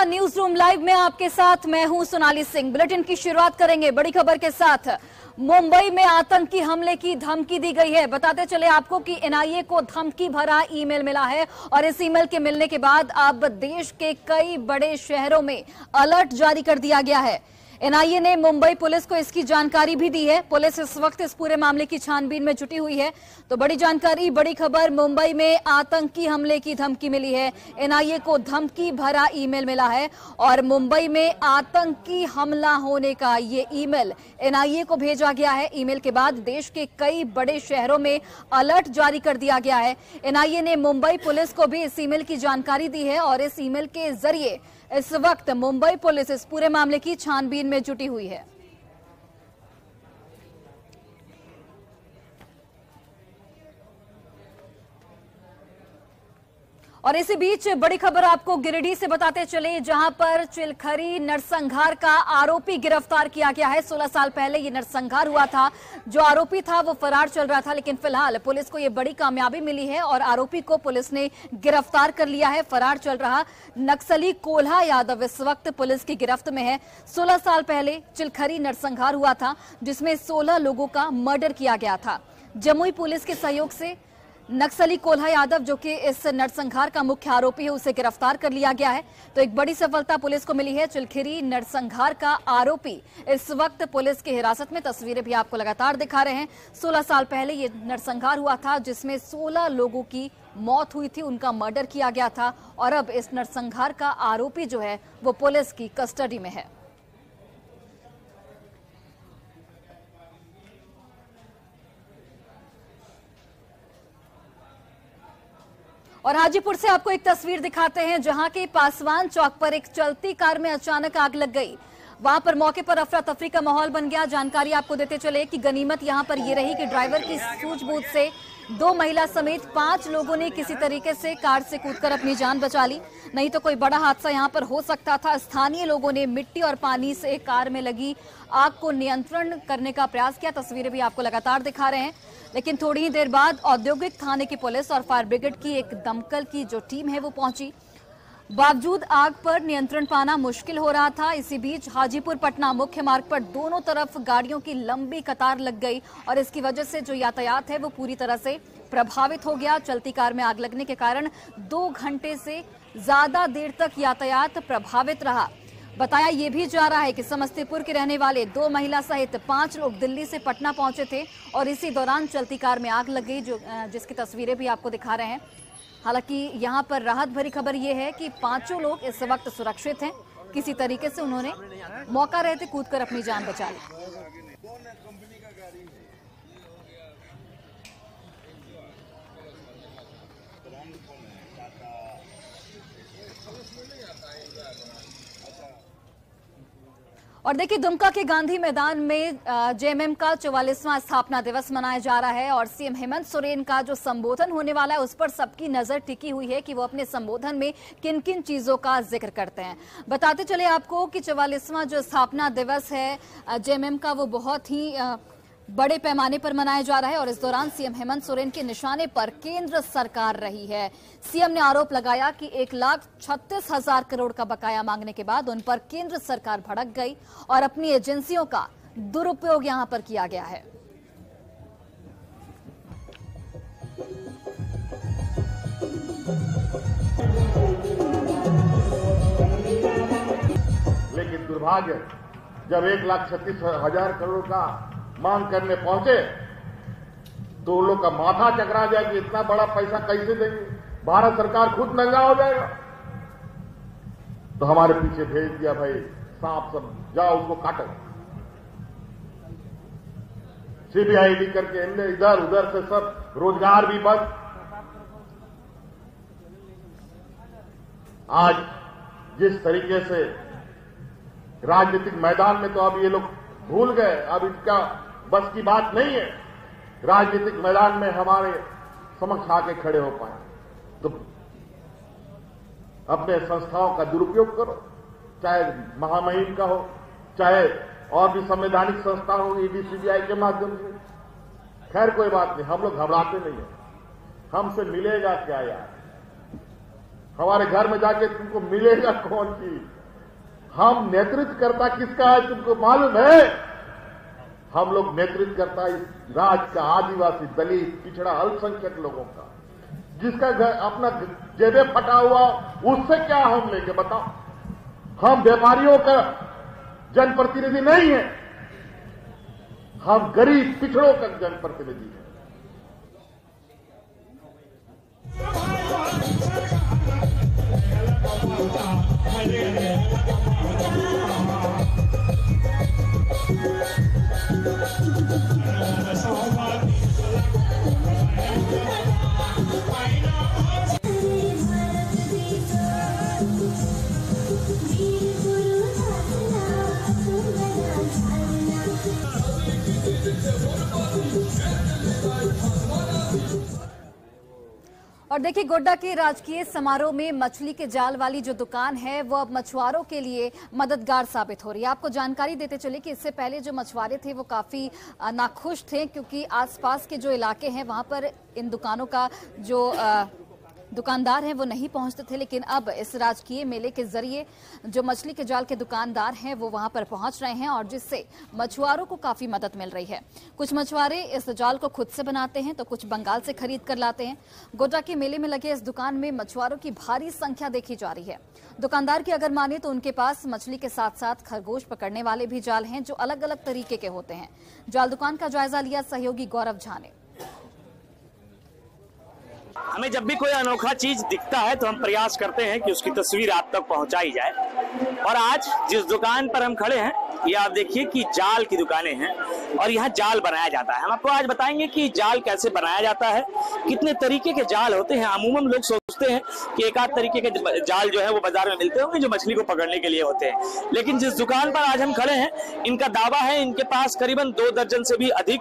News room live में आपके साथ मैं हूं सोनाली सिंह। बुलेटिन की शुरुआत करेंगे बड़ी खबर के साथ। मुंबई में आतंकी हमले की धमकी दी गई है। बताते चले आपको कि एनआईए को धमकी भरा ईमेल मिला है और इस ईमेल के मिलने के बाद अब देश के कई बड़े शहरों में अलर्ट जारी कर दिया गया है। एनआईए ने मुंबई पुलिस को इसकी जानकारी भी दी है। पुलिस इस वक्त इस पूरे मामले की छानबीन में जुटी हुई है। तो बड़ी जानकारी, बड़ी खबर, मुंबई में आतंकी हमले की धमकी मिली है। एनआईए को धमकी भरा ईमेल मिला है और मुंबई में आतंकी हमला होने का ये ईमेल एनआईए को भेजा गया है। ईमेल के बाद देश के कई बड़े शहरों में अलर्ट जारी कर दिया गया है। एनआईए ने मुंबई पुलिस को भी इस ईमेल की जानकारी दी है और इस ईमेल के जरिए इस वक्त मुंबई पुलिस इस पूरे मामले की छानबीन में जुटी हुई है। और इसी बीच बड़ी खबर आपको गिरिडीह से बताते चले, जहां पर चिलखरी नरसंहार का आरोपी गिरफ्तार किया गया है। 16 साल पहले ये नरसंहार हुआ था। जो आरोपी था वो फरार चल रहा था, लेकिन फिलहाल पुलिस को ये बड़ी कामयाबी मिली है और आरोपी को पुलिस ने गिरफ्तार कर लिया है। फरार चल रहा नक्सली कोल्हा यादव इस वक्त पुलिस की गिरफ्त में है। 16 साल पहले चिलखरी नरसंहार हुआ था, जिसमें 16 लोगों का मर्डर किया गया था। जमुई पुलिस के सहयोग से नक्सली कोल्हा यादव, जो कि इस नरसंहार का मुख्य आरोपी है, उसे गिरफ्तार कर लिया गया है। तो एक बड़ी सफलता पुलिस को मिली है। चिलखरी नरसंहार का आरोपी इस वक्त पुलिस की हिरासत में। तस्वीरें भी आपको लगातार दिखा रहे हैं। 16 साल पहले ये नरसंहार हुआ था, जिसमें 16 लोगों की मौत हुई थी, उनका मर्डर किया गया था और अब इस नरसंहार का आरोपी जो है वो पुलिस की कस्टडी में है। और हाजीपुर से आपको एक तस्वीर दिखाते हैं, जहां के पासवान चौक पर एक चलती कार में अचानक आग लग गई। वहां पर मौके पर अफरा तफरी का माहौल बन गया। जानकारी आपको देते चले कि गनीमत यहां पर यह रही कि ड्राइवर की सूझबूझ से 2 महिला समेत 5 लोगों ने किसी तरीके से कार से कूदकर अपनी जान बचा ली, नहीं तो कोई बड़ा हादसा यहां पर हो सकता था। स्थानीय लोगों ने मिट्टी और पानी से कार में लगी आग को नियंत्रण करने का प्रयास किया। तस्वीरें भी आपको लगातार दिखा रहे हैं। लेकिन थोड़ी ही देर बाद औद्योगिक थाने की पुलिस और फायर ब्रिगेड की एक दमकल की जो टीम है वो पहुंची। बावजूद आग पर नियंत्रण पाना मुश्किल हो रहा था। इसी बीच हाजीपुर पटना मुख्य मार्ग पर दोनों तरफ गाड़ियों की लंबी कतार लग गई और इसकी वजह से जो यातायात है वो पूरी तरह से प्रभावित हो गया। चलती कार में आग लगने के कारण 2 घंटे से ज्यादा देर तक यातायात प्रभावित रहा। बताया ये भी जा रहा है कि समस्तीपुर के रहने वाले 2 महिला सहित 5 लोग दिल्ली से पटना पहुंचे थे और इसी दौरान चलती कार में आग लग गई, जिसकी तस्वीरें भी आपको दिखा रहे हैं। हालांकि यहां पर राहत भरी खबर यह है कि 5 लोग इस वक्त सुरक्षित हैं। किसी तरीके से उन्होंने मौका रहते कूदकर अपनी जान बचा ली। और देखिए, दुमका के गांधी मैदान में जेएमएम का 44वां स्थापना दिवस मनाया जा रहा है और सीएम हेमंत सोरेन का जो संबोधन होने वाला है उस पर सबकी नजर टिकी हुई है कि वो अपने संबोधन में किन किन चीजों का जिक्र करते हैं। बताते चले आपको कि 44वां जो स्थापना दिवस है जेएमएम का, वो बहुत ही बड़े पैमाने पर मनाया जा रहा है और इस दौरान सीएम हेमंत सोरेन के निशाने पर केंद्र सरकार रही है। सीएम ने आरोप लगाया कि 1,36,000 करोड़ का बकाया मांगने के बाद उन पर केंद्र सरकार भड़क गई और अपनी एजेंसियों का दुरुपयोग यहां पर किया गया है। लेकिन दुर्भाग्य, जब 1,36,000 करोड़ का मांग करने पहुंचे तो उन लोग का माथा चकरा गया कि इतना बड़ा पैसा कैसे देंगे, भारत सरकार खुद नंगा हो जाएगा। तो हमारे पीछे भेज दिया, भाई सांप सब जाओ उसको काटो। सीबीआईडी करके इधर उधर से सब रोजगार भी बंद। आज जिस तरीके से राजनीतिक मैदान में, तो अब ये लोग भूल गए, अब इसका बस की बात नहीं है राजनीतिक मैदान में हमारे समक्ष आके खड़े हो पाए। तो अपने संस्थाओं का दुरुपयोग करो, चाहे महामहिम का हो, चाहे और भी संवैधानिक संस्था हो, ईडी सीबीआई के माध्यम से। खैर कोई बात नहीं, हम लोग घबराते नहीं है। हमसे मिलेगा क्या यार, हमारे घर में जाके तुमको मिलेगा कौन चीज? हम नेतृत्व करता किसका है तुमको मालूम है? हम लोग नेतृत्व करता इस राज्य का आदिवासी, दलित, पिछड़ा, अल्पसंख्यक लोगों का, जिसका घर अपना जेबे फटा हुआ, उससे क्या हम लेंगे बताओ? हम व्यापारियों का जनप्रतिनिधि नहीं है, हम गरीब पिछड़ों का जनप्रतिनिधि है। और देखिए, गोड्डा के राजकीय समारोह में मछली के जाल वाली जो दुकान है वो अब मछुआरों के लिए मददगार साबित हो रही है। आपको जानकारी देते चले कि इससे पहले जो मछुआरे थे वो काफी नाखुश थे, क्योंकि आसपास के जो इलाके हैं वहां पर इन दुकानों का जो दुकानदार हैं वो नहीं पहुंचते थे। लेकिन अब इस राजकीय मेले के जरिए जो मछली के जाल के दुकानदार हैं वो वहां पर पहुंच रहे हैं, और जिससे मछुआरों को काफी मदद मिल रही है। कुछ मछुआरे इस जाल को खुद से बनाते हैं तो कुछ बंगाल से खरीद कर लाते हैं। गोड्डा के मेले में लगे इस दुकान में मछुआरों की भारी संख्या देखी जा रही है। दुकानदार की अगर माने तो उनके पास मछली के साथ साथ खरगोश पकड़ने वाले भी जाल हैं जो अलग अलग तरीके के होते हैं। जाल दुकान का जायजा लिया सहयोगी गौरव झा ने। हमें जब भी कोई अनोखा चीज दिखता है तो हम प्रयास करते हैं कि उसकी तस्वीर आप तक पहुंचाई जाए। और आज जिस दुकान पर हम खड़े हैं ये आप देखिए कि जाल की दुकानें हैं और यहाँ जाल बनाया जाता है। हम आपको आज बताएंगे कि जाल कैसे बनाया जाता है, कितने तरीके के जाल होते हैं। अमूमन लोग सोचते हैं कि एक आध तरीके के जाल जो है वो बाजार में मिलते होंगे जो मछली को पकड़ने के लिए होते हैं, लेकिन जिस दुकान पर आज हम खड़े हैं इनका दावा है इनके पास करीबन 2 दर्जन से भी अधिक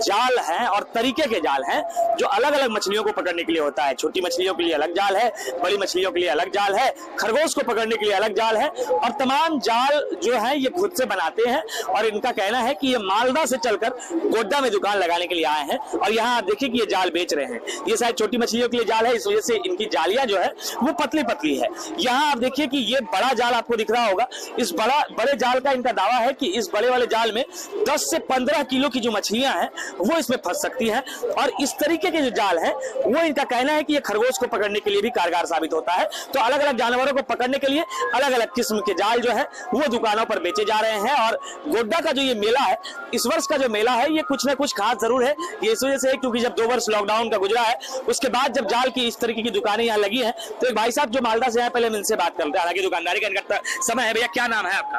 जाल हैं और तरीके के जाल हैं जो अलग अलग मछलियों को पकड़ने के लिए होता है। छोटी मछलियों के लिए अलग जाल है, बड़ी मछलियों के लिए अलग जाल है, खरगोश को पकड़ने के लिए अलग जाल है, और तमाम जाल जो है ये खुद से बनाते हैं। और इनका कहना है कि ये मालदा से चलकर गोड्डा में दुकान लगाने के लिए आए हैं और यहाँ आप देखिए कि ये जाल बेच रहे हैं। ये शायद छोटी मछलियों के लिए जाल है, इस वजह से इनकी जालियां जो है वो पतली पतली है। यहाँ आप देखिए कि ये बड़ा जाल आपको दिख रहा होगा, इस बड़े जाल का इनका दावा है कि इस बड़े वाले जाल में 10 से 15 किलो की जो मछलियां हैं वो इसमें फंस सकती हैं। और इस तरीके के जो जाल है वो इनका कहना है कि ये खरगोश को पकड़ने के लिए भी कारगर साबित होता है। तो अलग अलग जानवरों को पकड़ने के लिए अलग अलग किस्म के जाल जो है वो दुकानों पर बेचे जा रहे हैं। और गोड्डा का जो ये मेला है, इस वर्ष का जो मेला है, ये कुछ ना कुछ खास जरूर है। ये इस वजह से है क्योंकि जब 2 वर्ष लॉकडाउन का गुजरा है उसके बाद जब जाल की इस तरीके की दुकानें यहाँ लगी हैं तो एक भाई साहब जो मालदा से आए, पहले इनसे बात करते हैं। हालांकि दुकानदारी का इनका समय है। भैया क्या नाम है आपका?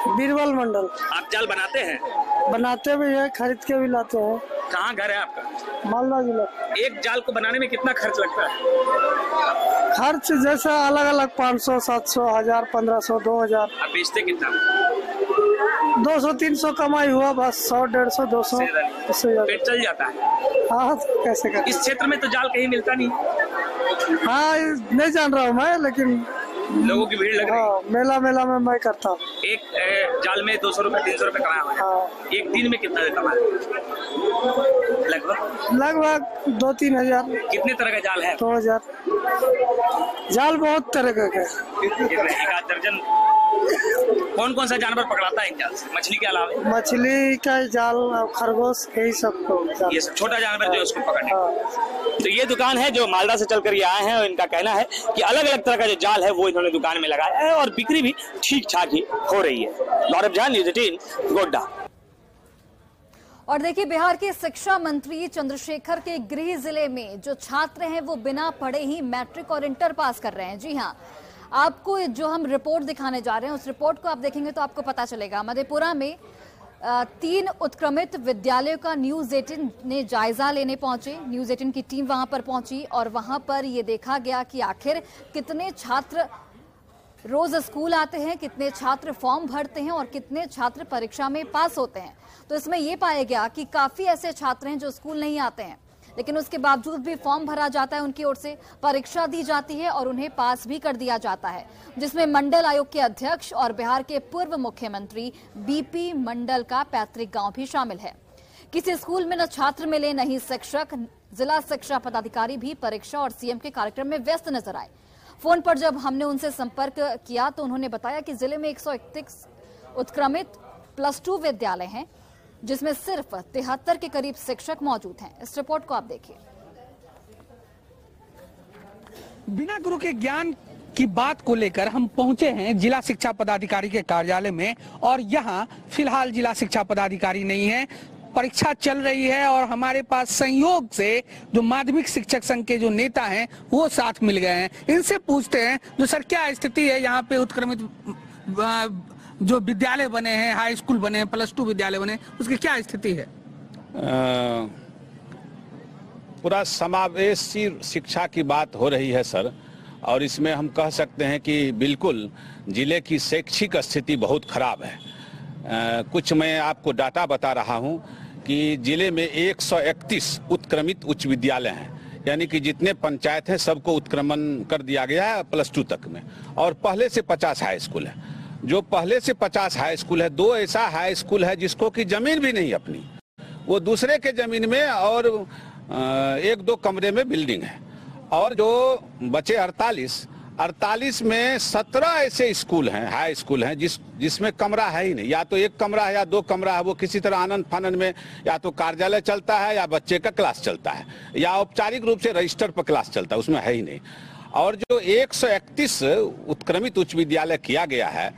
बीरबल मंडल। आप जाल बनाते हैं? बनाते भी है, खरीद के भी लाते हैं। कहाँ घर है आपका? मालदा जिला। एक जाल को बनाने में कितना खर्च लगता है? खर्च जैसा अलग अलग 500, 700, 1000, 1500, 2000। आप बेचते कितना? 200, 300 कमाई हुआ बस। 100, 150, 200 उससे ज्यादा पेट चल जाता है। हाँ तो कैसे कर। इस क्षेत्र में तो जाल कहीं मिलता नहीं। हाँ नहीं जान रहा हूँ मैं, लेकिन लोगों की भीड़ लग रही है। मेला में मैं करता हूँ। एक जाल में 200 रुपए 300 रुपए कमाया हुआ है। हाँ। एक दिन में कितना कमाया? लगभग 2-3 हजार। कितने तरह का जाल है? 2000 जाल बहुत तरह का है। एक आध दर्जन। कौन कौन सा जानवर पकड़ाता है जाल से मछली के अलावा? मछली का जाल, खरगोश, यही सब को। ये सब छोटा जानवर जो उसको पकड़ने। तो ये दुकान है जो मालदा से चलकर ये आए हैं और इनका कहना है कि अलग अलग तरह का जो जाल है वो इन्होंने दुकान में लगाया है और बिक्री भी ठीक ठाक ही हो रही है। गौरव झा, न्यूज़ 18 गोड्डा। और देखिए, बिहार के शिक्षा मंत्री चंद्रशेखर के गृह जिले में जो छात्र हैं वो बिना पढ़े ही मैट्रिक और इंटर पास कर रहे हैं। जी हाँ, आपको जो हम रिपोर्ट दिखाने जा रहे हैं उस रिपोर्ट को आप देखेंगे तो आपको पता चलेगा। मधेपुरा में 3 उत्क्रमित विद्यालयों का न्यूज़ 18 ने जायजा लेने पहुंचे। न्यूज़ 18 की टीम वहां पर पहुंची और वहां पर ये देखा गया कि आखिर कितने छात्र रोज स्कूल आते हैं, कितने छात्र फॉर्म भरते हैं और कितने छात्र परीक्षा में पास होते हैं। तो इसमें यह पाया गया कि काफी ऐसे छात्र हैं जो स्कूल नहीं आते हैं, लेकिन उसके बावजूद भी फॉर्म भरा जाता है, उनकी ओर से परीक्षा दी जाती है और उन्हें पास भी कर दिया जाता है, जिसमें मंडल आयोग के अध्यक्ष और बिहार के पूर्व मुख्यमंत्री बीपी मंडल का पैतृक गांव भी शामिल है। किसी स्कूल में न छात्र मिले न ही शिक्षक। जिला शिक्षा पदाधिकारी भी परीक्षा और सीएम के कार्यक्रम में व्यस्त नजर आए। फोन पर जब हमने उनसे संपर्क किया तो उन्होंने बताया कि जिले में 131 उत्क्रमित +2 विद्यालय हैं, जिसमें सिर्फ 73 के करीब शिक्षक मौजूद हैं। इस रिपोर्ट को आप देखिए। बिना गुरु के ज्ञान की बात को लेकर हम पहुंचे हैं जिला शिक्षा पदाधिकारी के कार्यालय में, और यहाँ फिलहाल जिला शिक्षा पदाधिकारी नहीं है, परीक्षा चल रही है और हमारे पास संयोग से जो माध्यमिक शिक्षक संघ के जो नेता हैं वो साथ मिल गए हैं। इनसे पूछते हैं जो सर क्या स्थिति है यहाँ पे, उत्क्रमित जो विद्यालय बने हैं, हाई स्कूल बने हैं, +2 विद्यालय बने, उसकी क्या स्थिति है? पूरा समावेशी शिक्षा की बात हो रही है सर, और इसमें हम कह सकते हैं कि बिल्कुल जिले की शैक्षिक स्थिति बहुत खराब है। कुछ मैं आपको डाटा बता रहा हूं कि जिले में 131 उत्क्रमित उच्च विद्यालय हैं, यानी कि जितने पंचायत हैं सबको उत्क्रमण कर दिया गया है +2 तक में, और पहले से 50 हाई स्कूल है। जो पहले से 50 हाई स्कूल है, 2 ऐसा हाई स्कूल है जिसको कि जमीन भी नहीं अपनी, वो दूसरे के जमीन में और 1-2 कमरे में बिल्डिंग है, और जो बचे 48 में 17 ऐसे स्कूल हैं, हाई स्कूल हैं जिसमें कमरा है ही नहीं, या तो 1 कमरा है या 2 कमरा है, वो किसी तरह आनंद फानंद में या तो कार्यालय चलता है या बच्चे का क्लास चलता है या औपचारिक रूप से रजिस्टर पर क्लास चलता है, उसमें है ही नहीं। और जो 131 उत्क्रमित उच्च विद्यालय किया गया है,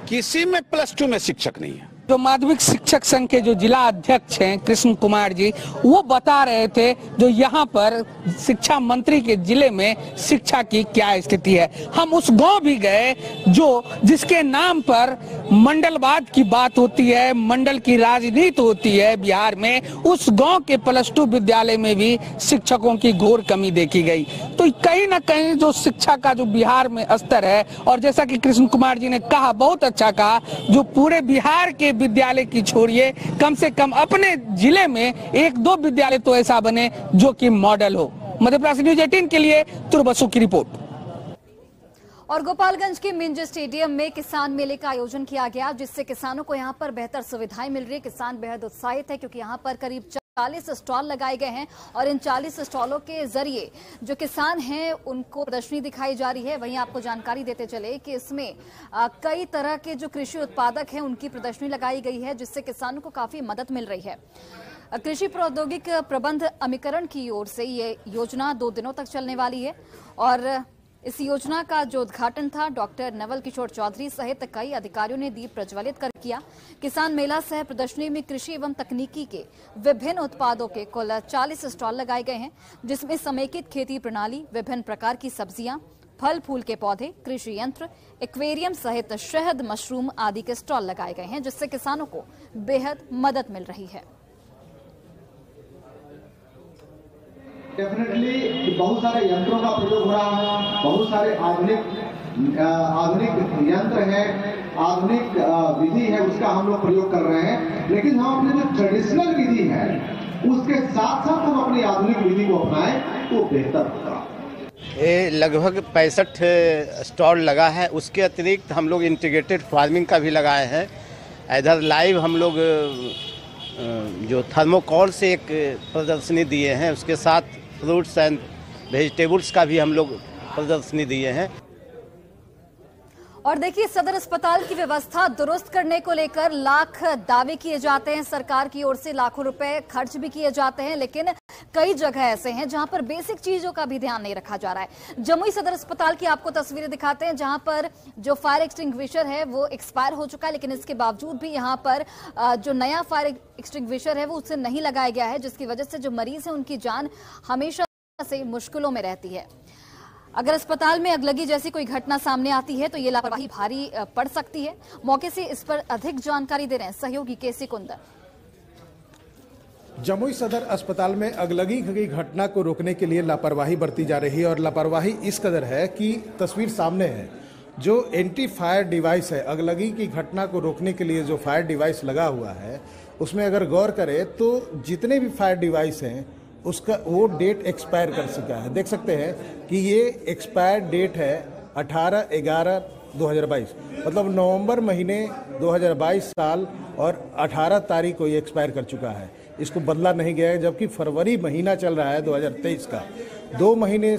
किसी में +2 में शिक्षक नहीं है। जो माध्यमिक शिक्षक संघ के जो जिला अध्यक्ष हैं कृष्ण कुमार जी, वो बता रहे थे जो यहाँ पर शिक्षा मंत्री के जिले में शिक्षा की क्या स्थिति है। हम उस गांव भी गए जो जिसके नाम पर मंडलवाद की बात होती है, मंडल की राजनीति होती है बिहार में, उस गांव के +2 विद्यालय में भी शिक्षकों की घोर कमी देखी गई। तो कहीं ना कहीं जो शिक्षा का जो बिहार में स्तर है, और जैसा कि कृष्ण कुमार जी ने कहा, बहुत अच्छा कहा, जो पूरे बिहार के विद्यालय की छोड़िए, कम से कम अपने जिले में 1-2 विद्यालय तो ऐसा बने जो कि मॉडल हो। मध्यप्रदेश न्यूज़ 18 के लिए तुरबसु की रिपोर्ट। और गोपालगंज के मिंज स्टेडियम में किसान मेले का आयोजन किया गया, जिससे किसानों को यहां पर बेहतर सुविधाएं मिल रही है। किसान बेहद उत्साहित है क्योंकि यहां पर करीब 40 स्टॉल लगाए गए हैं और इन 40 स्टॉलों के जरिए जो किसान हैं उनको प्रदर्शनी दिखाई जा रही है। वहीं आपको जानकारी देते चले कि इसमें कई तरह के जो कृषि उत्पादक हैं उनकी प्रदर्शनी लगाई गई है, जिससे किसानों को काफी मदद मिल रही है। कृषि प्रौद्योगिक प्रबंध अमिकरण की ओर से ये योजना 2 दिनों तक चलने वाली है, और इस योजना का जो उद्घाटन था डॉक्टर नवल किशोर चौधरी सहित कई अधिकारियों ने दीप प्रज्वलित कर किया। किसान मेला सह प्रदर्शनी में कृषि एवं तकनीकी के विभिन्न उत्पादों के कुल 40 स्टॉल लगाए गए हैं, जिसमें समेकित खेती प्रणाली, विभिन्न प्रकार की सब्जियां, फल फूल के पौधे, कृषि यंत्र, एक्वेरियम सहित शहद, मशरूम आदि के स्टॉल लगाए गए हैं, जिससे किसानों को बेहद मदद मिल रही है। डेफिनेटली बहुत सारे यंत्रों का प्रयोग हो रहा है, बहुत सारे आधुनिक यंत्र है, आधुनिक विधि है, उसका हम लोग प्रयोग कर रहे हैं। लेकिन हम अपने जो ट्रेडिशनल विधि है उसके साथ साथ हम अपनी आधुनिक विधि को अपनाएं तो बेहतर होगा। ये लगभग 65 स्टॉल लगा है। उसके अतिरिक्त हम लोग इंटीग्रेटेड फार्मिंग का भी लगाए हैं। इधर लाइव हम लोग जो थर्मोकॉल से एक प्रदर्शनी दिए हैं, उसके साथ फ्रूट्स एंड वेजिटेबल्स का भी हम लोग प्रदर्शनी दिए हैं। और देखिए, सदर अस्पताल की व्यवस्था दुरुस्त करने को लेकर लाख दावे किए जाते हैं, सरकार की ओर से लाखों रुपए खर्च भी किए जाते हैं, लेकिन कई जगह ऐसे हैं जहां पर बेसिक चीजों का भी ध्यान नहीं रखा जा रहा है। जमुई सदर अस्पताल की आपको तस्वीरें दिखाते हैं, जहां पर जो फायर एक्सटिंग्विशर है वो एक्सपायर हो चुका है, लेकिन इसके बावजूद भी यहां पर जो नया फायर एक्सटिंग्विशर है वो उससे नहीं लगाया गया है, जिसकी वजह से जो मरीज है उनकी जान हमेशा से मुश्किलों में रहती है। अगर अस्पताल में अगलगी जैसी कोई घटना सामने आती है तो ये लापरवाही भारी पड़ सकती है। मौके से इस पर अधिक जानकारी दे रहे हैं सहयोगी केसी कुंदर। जमुई सदर अस्पताल में अगलगी की घटना को रोकने के लिए लापरवाही बरती जा रही है, और लापरवाही इस कदर है कि तस्वीर सामने है। जो एंटी फायर डिवाइस है, अगलगी की घटना को रोकने के लिए जो फायर डिवाइस लगा हुआ है, उसमें अगर गौर करें तो जितने भी फायर डिवाइस हैं उसका वो डेट एक्सपायर कर चुका है। देख सकते हैं कि ये एक्सपायर डेट है 18/11/2022, मतलब नवंबर महीने 2022 साल और 18 तारीख को ये एक्सपायर कर चुका है। इसको बदला नहीं गया है, जबकि फरवरी महीना चल रहा है 2023 का। 2 महीने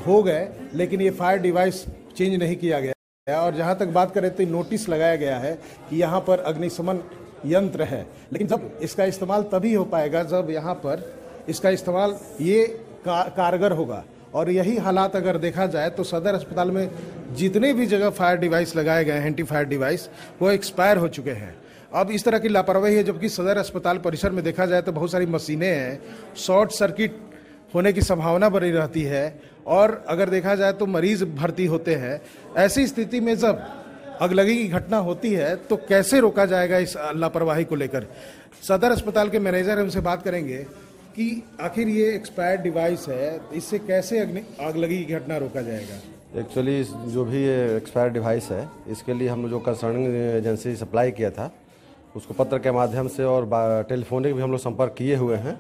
हो गए लेकिन ये फायर डिवाइस चेंज नहीं किया गया। और जहां तक बात करें तो नोटिस लगाया गया है कि यहाँ पर अग्निशमन यंत्र है, लेकिन जब इसका इस्तेमाल तभी हो पाएगा जब यहाँ पर इसका इस्तेमाल ये कारगर होगा। और यही हालात अगर देखा जाए तो सदर अस्पताल में जितने भी जगह फायर डिवाइस लगाए गए हैं, एंटी फायर डिवाइस, वो एक्सपायर हो चुके हैं। अब इस तरह की लापरवाही है, जबकि सदर अस्पताल परिसर में देखा जाए तो बहुत सारी मशीनें हैं, शॉर्ट सर्किट होने की संभावना बनी रहती है और अगर देखा जाए तो मरीज भर्ती होते हैं। ऐसी स्थिति में जब अगलगी की घटना होती है तो कैसे रोका जाएगा इस लापरवाही को लेकर? सदर अस्पताल के मैनेजर हमसे बात करेंगे कि आखिर ये एक्सपायर्ड डिवाइस है, इससे कैसे अगलगी की घटना रोका जाएगा। एक्चुअली जो भी ये एक्सपायर्ड डिवाइस है, इसके लिए हम जो कंसर्निंग एजेंसी सप्लाई किया था उसको पत्र के माध्यम से और टेलीफोनिक भी हम लोग संपर्क किए हुए हैं।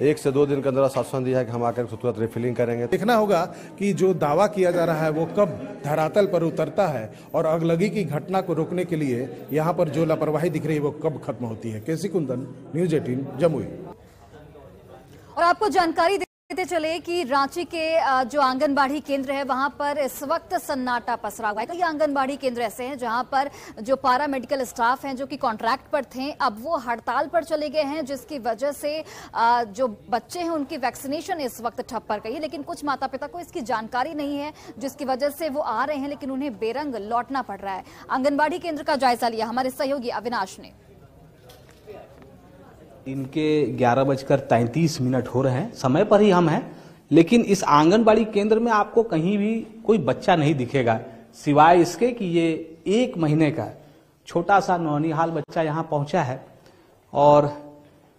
1 से 2 दिन के अंदर आश्वासन दिया है कि हम आकर तुरंत रिफिलिंग करेंगे। देखना होगा कि जो दावा किया जा रहा है वो कब धरातल पर उतरता है और अगलगी की घटना को रोकने के लिए यहाँ पर जो लापरवाही दिख रही है वो कब खत्म होती है। केसी कुंदन, न्यूज़ 18 जमुई। और आपको जानकारी देते चले कि रांची के जो आंगनबाड़ी केंद्र है वहां पर इस वक्त सन्नाटा पसरा हुआ है। कई आंगनबाड़ी केंद्र ऐसे हैं जहां पर जो पारा मेडिकल स्टाफ हैं जो कि कॉन्ट्रैक्ट पर थे, अब वो हड़ताल पर चले गए हैं, जिसकी वजह से जो बच्चे हैं उनकी वैक्सीनेशन इस वक्त ठप पड़ गई है। लेकिन कुछ माता पिता को इसकी जानकारी नहीं है, जिसकी वजह से वो आ रहे हैं लेकिन उन्हें बेरंग लौटना पड़ रहा है। आंगनबाड़ी केंद्र का जायजा लिया हमारे सहयोगी अविनाश ने। इनके 11:33 हो रहे हैं, समय पर ही हम हैं, लेकिन इस आंगनबाड़ी केंद्र में आपको कहीं भी कोई बच्चा नहीं दिखेगा सिवाय इसके कि ये 1 महीने का छोटा सा नौनिहाल बच्चा यहाँ पहुंचा है। और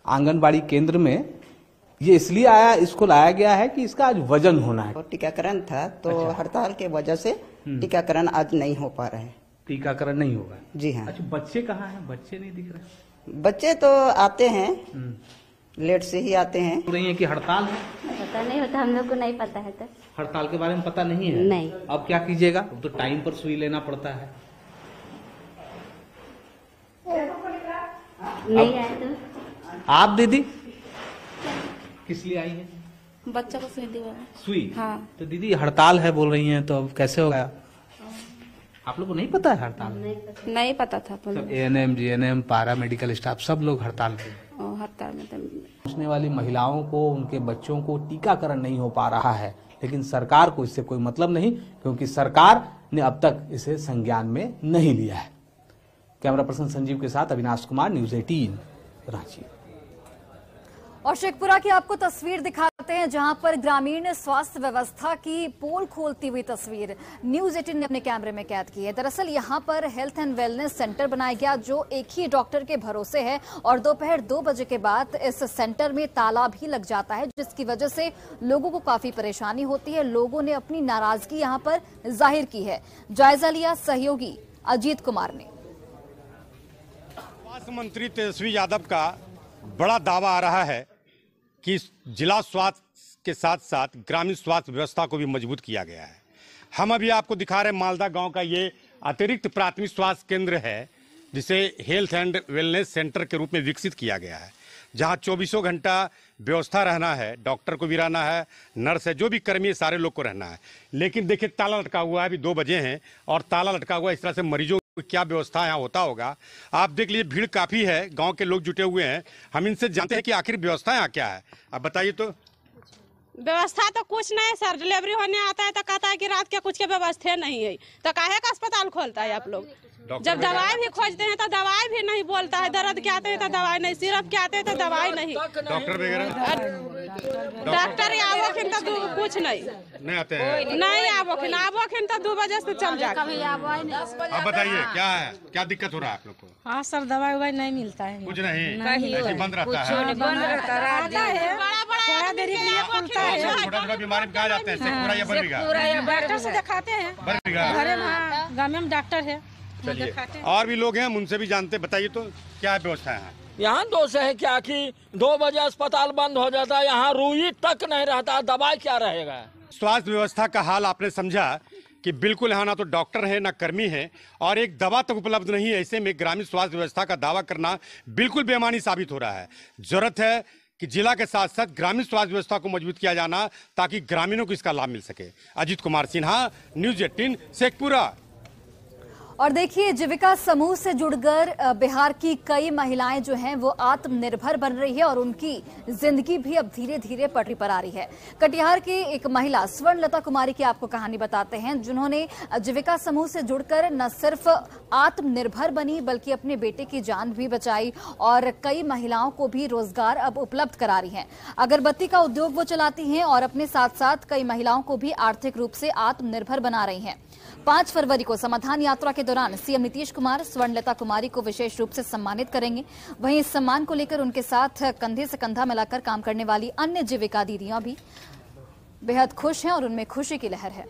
आंगनबाड़ी केंद्र में ये इसलिए आया, इसको लाया गया है कि इसका आज वजन होना है। टीकाकरण था तो हड़ताल के वजह से टीकाकरण आज नहीं हो पा रहे हैं। टीकाकरण नहीं होगा? जी हाँ। अच्छा, बच्चे कहाँ हैं? बच्चे नहीं दिख रहे। बच्चे तो आते हैं, लेट से ही आते हैं। रही है कि हड़ताल है? पता नहीं होता, हम लोग को नहीं पता है। तो हड़ताल के बारे में पता नहीं है? नहीं। अब क्या कीजिएगा? तो टाइम पर सुई लेना पड़ता है। नहीं आए तो आप दीदी किस लिए आई है? बच्चा को सुई दिया। सुई? हाँ। तो दीदी हड़ताल है बोल रही हैं, तो अब कैसे होगा? आप लोग को नहीं पता है हड़ताल? नहीं पता था। एएनएम, जीएनएम, पारा मेडिकल स्टाफ सब लोग हड़ताल पे। हड़ताल में पहुंचने वाली महिलाओं को, उनके बच्चों को टीकाकरण नहीं हो पा रहा है, लेकिन सरकार को इससे कोई मतलब नहीं, क्योंकि सरकार ने अब तक इसे संज्ञान में नहीं लिया है। कैमरा पर्सन संजीव के साथ अविनाश कुमार, न्यूज़ 18 रांची। और शेखपुरा की आपको तस्वीर दिखाते हैं जहां पर ग्रामीण स्वास्थ्य व्यवस्था की पोल खोलती हुई तस्वीर न्यूज़ 18 ने अपने कैमरे में कैद की है। दरअसल यहां पर हेल्थ एंड वेलनेस सेंटर बनाया गया जो एक ही डॉक्टर के भरोसे है और दोपहर 2 बजे के बाद इस सेंटर में ताला भी लग जाता है, जिसकी वजह से लोगों को काफी परेशानी होती है। लोगों ने अपनी नाराजगी यहां पर जाहिर की है। जायजा लिया सहयोगी अजीत कुमार ने। स्वास्थ्य मंत्री तेजस्वी यादव का बड़ा दावा आ रहा है कि जिला स्वास्थ्य के साथ साथ ग्रामीण स्वास्थ्य व्यवस्था को भी मजबूत किया गया है। हम अभी आपको दिखा रहे हैं मालदा गांव का ये अतिरिक्त प्राथमिक स्वास्थ्य केंद्र है, जिसे हेल्थ एंड वेलनेस सेंटर के रूप में विकसित किया गया है, जहां 24 घंटा व्यवस्था रहना है, डॉक्टर को भी रहना है, नर्स है, जो भी कर्मी है सारे लोग को रहना है। लेकिन देखिए ताला लटका हुआ है, अभी 2 बजे हैं और ताला लटका हुआ है। इस तरह से मरीजों क्या व्यवस्था यहाँ होता होगा आप देख लीजिए। भीड़ काफी है, गांव के लोग जुटे हुए हैं। हम इनसे जानते हैं कि आखिर व्यवस्था यहाँ क्या है, आप बताइए। तो व्यवस्था तो कुछ नहीं सर, डिलीवरी होने आता है तो कहता है कि रात के कुछ के व्यवस्था नहीं है, तो काहे का अस्पताल खोलता है आप लोग? जब दवाई भी खोजते हैं तो दवाई भी नहीं बोलता है, दर्द के आते हैं तो दवाई नहीं, सिरप के आते हैं तो दवाई नहीं, डॉक्टर वगैरह डॉक्टर आवोखिन तो कुछ नहीं आते हैं, नहीं आवोखिन तो 2 बजे से चल जाए। आप बताइए क्या है, क्या दिक्कत हो रहा है आप लोग को? हाँ सर, दवाई ववाई नहीं मिलता है, कुछ नहीं, बंद रहता है, बड़ा देरी के लिए खुलता है। छोटा बीमारी में कहा जाते हैं शेखपुरा या बरबीघा? डॉक्टर से दिखाते हैं, बरबीघा गाँव में डॉक्टर है। चलिए और भी लोग हैं, उनसे भी जानते, बताइए तो क्या व्यवस्था है यहाँ? दोष है क्या कि 2 बजे अस्पताल बंद हो जाता है, यहाँ रूई तक नहीं रहता, दवाई क्या रहेगा? स्वास्थ्य व्यवस्था का हाल आपने समझा कि बिल्कुल यहाँ ना तो डॉक्टर है ना कर्मी है और एक दवा तक उपलब्ध नहीं है। ऐसे में ग्रामीण स्वास्थ्य व्यवस्था का दावा करना बिल्कुल बेईमानी साबित हो रहा है। जरूरत है कि जिला के साथ साथ ग्रामीण स्वास्थ्य व्यवस्था को मजबूत किया जाना ताकि ग्रामीणों को इसका लाभ मिल सके। अजीत कुमार सिन्हा, न्यूज 18, शेखपुरा। और देखिए, जीविका समूह से जुड़कर बिहार की कई महिलाएं जो हैं वो आत्मनिर्भर बन रही है और उनकी जिंदगी भी अब धीरे धीरे पटरी पर आ रही है। कटिहार की एक महिला स्वर्णलता कुमारी की आपको कहानी बताते हैं, जिन्होंने जीविका समूह से जुड़कर न सिर्फ आत्मनिर्भर बनी बल्कि अपने बेटे की जान भी बचाई और कई महिलाओं को भी रोजगार अब उपलब्ध करा रही हैं। अगरबत्ती का उद्योग वो चलाती हैं और अपने साथ साथ कई महिलाओं को भी आर्थिक रूप से आत्मनिर्भर बना रही हैं। 5 फरवरी को समाधान यात्रा के दौरान सीएम नीतीश कुमार स्वर्णलता कुमारी को विशेष रूप से सम्मानित करेंगे। वहीं इस सम्मान को लेकर उनके साथ कंधे से कंधा मिलाकर काम करने वाली अन्य जीविका दीदियां भी बेहद खुश हैं और उनमें खुशी की लहर है।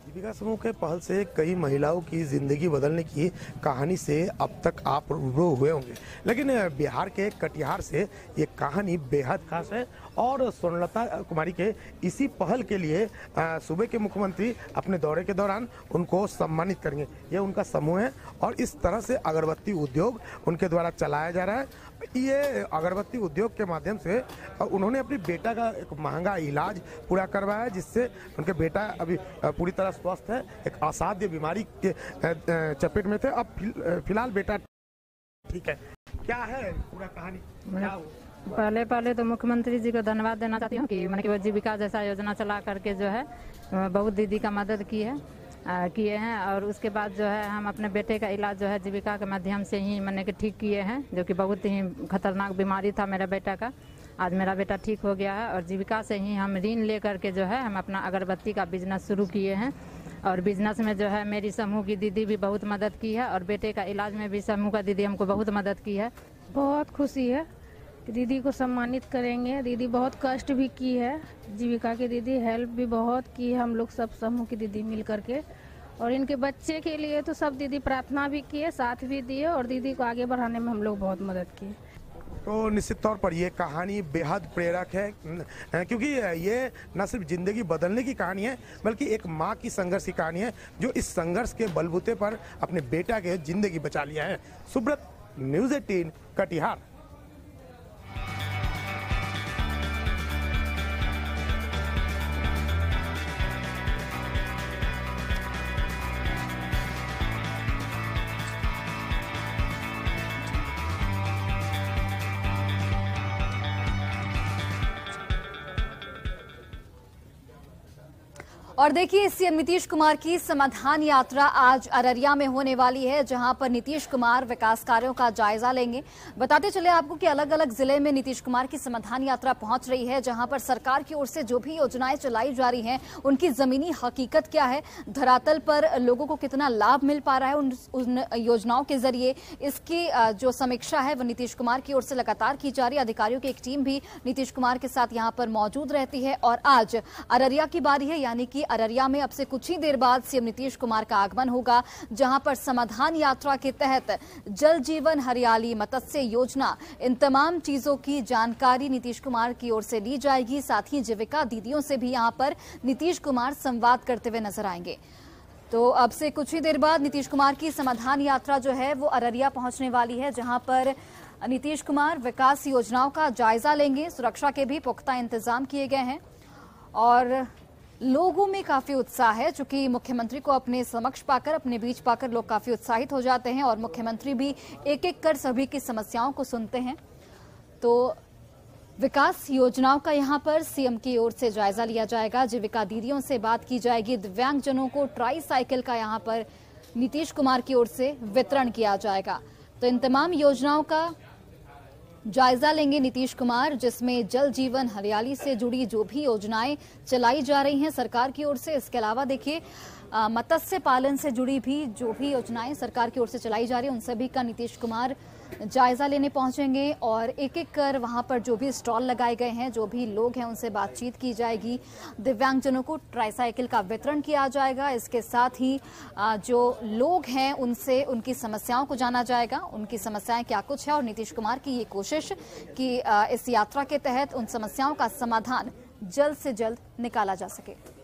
जीविका समूह के पहल से कई महिलाओं की जिंदगी बदलने की कहानी से अब तक आप रूबरू हुए होंगे, लेकिन बिहार के कटिहार से ये कहानी बेहद खास है और स्वर्णलता कुमारी के इसी पहल के लिए सूबे के मुख्यमंत्री अपने दौरे के दौरान उनको सम्मानित करेंगे। ये उनका समूह है और इस तरह से अगरबत्ती उद्योग उनके द्वारा चलाया जा रहा है। ये अगरबत्ती उद्योग के माध्यम से उन्होंने अपनी बेटा का एक महंगा इलाज पूरा करवाया, जिससे उनके बेटा अभी पूरी तरह स्वस्थ है। एक असाध्य बीमारी के चपेट में थे, अब फिलहाल बेटा ठीक है। क्या है पूरा कहानी, क्या हो? पहले तो मुख्यमंत्री जी को धन्यवाद देना चाहती हूँ कि मैंने वो जीविका जैसा योजना चला करके जो है बहुत दीदी का मदद किए हैं और उसके बाद जो है हम अपने बेटे का इलाज जो है जीविका के माध्यम से ही मैंने कि ठीक किए हैं, जो कि बहुत ही खतरनाक बीमारी था मेरा बेटा का। आज मेरा बेटा ठीक हो गया है और जीविका से ही हम ऋण ले करके जो है हम अपना अगरबत्ती का बिजनेस शुरू किए हैं और बिजनेस में जो है मेरी समूह की दीदी भी बहुत मदद की है और बेटे का इलाज में भी समूह का दीदी हमको बहुत मदद की है। बहुत खुशी है कि दीदी को सम्मानित करेंगे। दीदी बहुत कष्ट भी की है, जीविका की दीदी हेल्प भी बहुत की है, हम लोग सब समूह की दीदी मिल करके। और इनके बच्चे के लिए तो सब दीदी प्रार्थना भी किए, साथ भी दिए और दीदी को आगे बढ़ाने में हम लोग बहुत मदद किए। तो निश्चित तौर पर ये कहानी बेहद प्रेरक है, क्योंकि ये न सिर्फ जिंदगी बदलने की कहानी है बल्कि एक माँ की संघर्ष की कहानी है, जो इस संघर्ष के बलबूते पर अपने बेटा के जिंदगी बचा लिया है। सुब्रत, न्यूज 18, कटिहार। और देखिए, सीएम नीतीश कुमार की समाधान यात्रा आज अररिया में होने वाली है, जहां पर नीतीश कुमार विकास कार्यों का जायजा लेंगे। बताते चले आपको कि अलग अलग जिले में नीतीश कुमार की समाधान यात्रा पहुंच रही है, जहां पर सरकार की ओर से जो भी योजनाएं चलाई जा रही हैं उनकी जमीनी हकीकत क्या है, धरातल पर लोगों को कितना लाभ मिल पा रहा है उन योजनाओं के जरिए, इसकी जो समीक्षा है वो नीतीश कुमार की ओर से लगातार की जा रही है। अधिकारियों की एक टीम भी नीतीश कुमार के साथ यहाँ पर मौजूद रहती है और आज अररिया की बारी है, यानी कि अररिया में अब से कुछ ही देर बाद सीएम नीतीश कुमार का आगमन होगा, जहां पर समाधान यात्रा के तहत जल जीवन हरियाली, मत्स्य योजना, इन तमाम चीजों की जानकारी नीतीश कुमार की ओर से ली जाएगी। साथ ही जीविका दीदियों से भी यहां पर नीतीश कुमार संवाद करते हुए नजर आएंगे। तो अब से कुछ ही देर बाद नीतीश कुमार की समाधान यात्रा जो है वो अररिया पहुंचने वाली है, जहां पर नीतीश कुमार विकास योजनाओं का जायजा लेंगे। सुरक्षा के भी पुख्ता इंतजाम किए गए हैं और लोगों में काफी उत्साह है, चूंकि मुख्यमंत्री को अपने समक्ष पाकर, अपने बीच पाकर लोग काफी उत्साहित हो जाते हैं और मुख्यमंत्री भी एक एक कर सभी की समस्याओं को सुनते हैं। तो विकास योजनाओं का यहां पर सीएम की ओर से जायजा लिया जाएगा, जीविका दीदियों से बात की जाएगी, दिव्यांगजनों को ट्राई साइकिल का यहां पर नीतीश कुमार की ओर से वितरण किया जाएगा। तो इन तमाम योजनाओं का जायजा लेंगे नीतीश कुमार, जिसमें जल जीवन हरियाली से जुड़ी जो भी योजनाएं चलाई जा रही हैं सरकार की ओर से, इसके अलावा देखिए मत्स्य पालन से जुड़ी भी जो भी योजनाएं सरकार की ओर से चलाई जा रही है उन सभी का नीतीश कुमार जायजा लेने पहुंचेंगे और एक एक कर वहां पर जो भी स्टॉल लगाए गए हैं, जो भी लोग हैं उनसे बातचीत की जाएगी, दिव्यांगजनों को ट्राईसाइकिल का वितरण किया जाएगा। इसके साथ ही जो लोग हैं उनसे उनकी समस्याओं को जाना जाएगा, उनकी समस्याएं क्या कुछ है और नीतीश कुमार की ये कोशिश कि इस यात्रा के तहत उन समस्याओं का समाधान जल्द से जल्द निकाला जा सके।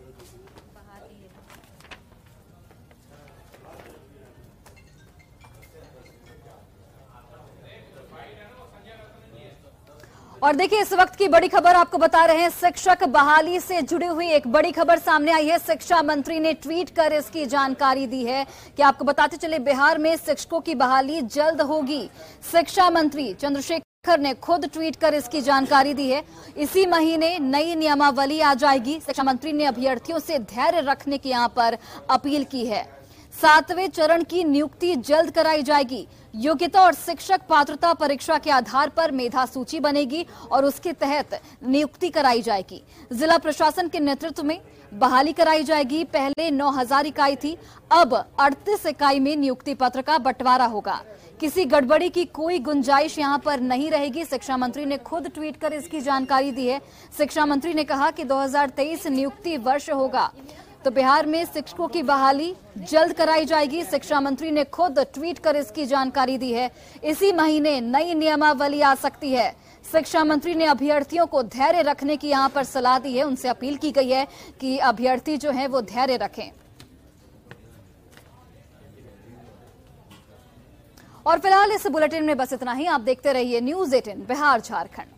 और देखिए इस वक्त की बड़ी खबर आपको बता रहे हैं, शिक्षक बहाली से जुड़ी हुई एक बड़ी खबर सामने आई है। शिक्षा मंत्री ने ट्वीट कर इसकी जानकारी दी है कि आपको बताते चले बिहार में शिक्षकों की बहाली जल्द होगी। शिक्षा मंत्री चंद्रशेखर ने खुद ट्वीट कर इसकी जानकारी दी है। इसी महीने नई नियमावली आ जाएगी। शिक्षा मंत्री ने अभ्यर्थियों से धैर्य रखने की यहां पर अपील की है। 7वें चरण की नियुक्ति जल्द कराई जाएगी। योग्यता और शिक्षक पात्रता परीक्षा के आधार पर मेधा सूची बनेगी और उसके तहत नियुक्ति कराई जाएगी। जिला प्रशासन के नेतृत्व में बहाली कराई जाएगी। पहले 9000 इकाई थी, अब 38 इकाई में नियुक्ति पत्र का बंटवारा होगा। किसी गड़बड़ी की कोई गुंजाइश यहां पर नहीं रहेगी। शिक्षा मंत्री ने खुद ट्वीट कर इसकी जानकारी दी है। शिक्षा मंत्री ने कहा कि 2023 नियुक्ति वर्ष होगा, तो बिहार में शिक्षकों की बहाली जल्द कराई जाएगी। शिक्षा मंत्री ने खुद ट्वीट कर इसकी जानकारी दी है। इसी महीने नई नियमावली आ सकती है। शिक्षा मंत्री ने अभ्यर्थियों को धैर्य रखने की यहां पर सलाह दी है। उनसे अपील की गई है कि अभ्यर्थी जो हैं वो धैर्य रखें। और फिलहाल इस बुलेटिन में बस इतना ही। आप देखते रहिए न्यूज़ 18 बिहार झारखंड।